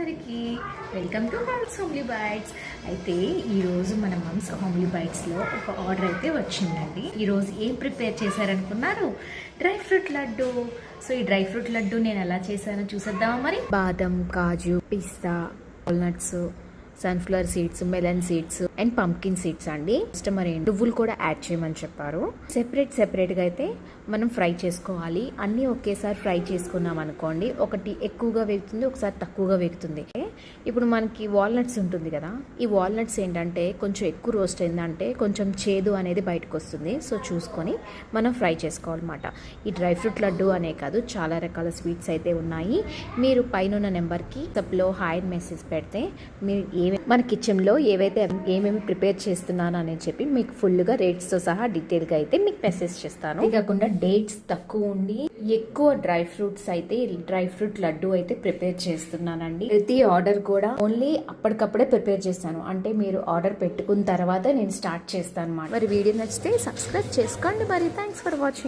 అందరికీ welcome to mum's homely bites. అయితే ఈరోజు మన మమ్స్ హోమ్లీ బైట్స్లో ఒక ఆర్డర్ అయితే వచ్చిందండి. ఈరోజు ఏం ప్రిపేర్ చేశారనుకున్నారు? Dry fruit laddu. సో ఈ డ్రై ఫ్రూట్ లడ్డు నేను ఎలా చేశానో చూసేద్దామా మరి. బాదం, కాజు, పిస్తా, walnuts, sunflower seeds, melon seeds and pumpkin seeds అండి. కస్టమర్ ఏంటి నువ్వులు కూడా యాడ్ చేయమని చెప్పారు. సెపరేట్గా అయితే మనం ఫ్రై చేసుకోవాలి. అన్నీ ఒకేసారి ఫ్రై చేసుకున్నాం అనుకోండి, ఒకటి ఎక్కువగా వేగుతుంది, ఒకసారి తక్కువగా వేగుతుంది. ఇప్పుడు మనకి వాల్నట్స్ ఉంటుంది కదా, ఈ వాల్నట్స్ ఏంటంటే కొంచెం ఎక్కువ రోస్ట్ అయిందంటే కొంచెం చేదు అనేది బయటకు వస్తుంది. సో చూసుకొని మనం ఫ్రై చేసుకోవాలన్నమాట. ఈ డ్రై ఫ్రూట్ లడ్డు అనే కాదు, చాలా రకాల స్వీట్స్ అయితే ఉన్నాయి. మీరు పైన నెంబర్కి సబ్లో హాయ్ మెసేజ్ పెడితే మీరు మన కిచెన్లో ఏమేమి ప్రిపేర్ చేస్తున్నాను అని చెప్పి మీకు ఫుల్గా రేట్స్తో సహా డీటెయిల్గా అయితే మీకు మెసేజ్ చేస్తాను. ఇది కాకుండా డేట్స్ తక్కువ ఉండి ఎక్కువ డ్రై ఫ్రూట్స్ అయితే డ్రై ఫ్రూట్ లడ్డు అయితే ప్రిపేర్ చేస్తున్నానండి. ప్రతి ఆర్డర్ కూడా ఓన్లీ అప్పటికప్పుడే ప్రిపేర్ చేస్తాను. అంటే మీరు ఆర్డర్ పెట్టుకున్న తర్వాత నేను స్టార్ట్ చేస్తాను అన్నమాట. మరి వీడియో నచ్చితే సబ్స్క్రైబ్ చేసుకోండి. మరి థ్యాంక్స్ ఫర్ వాచింగ్.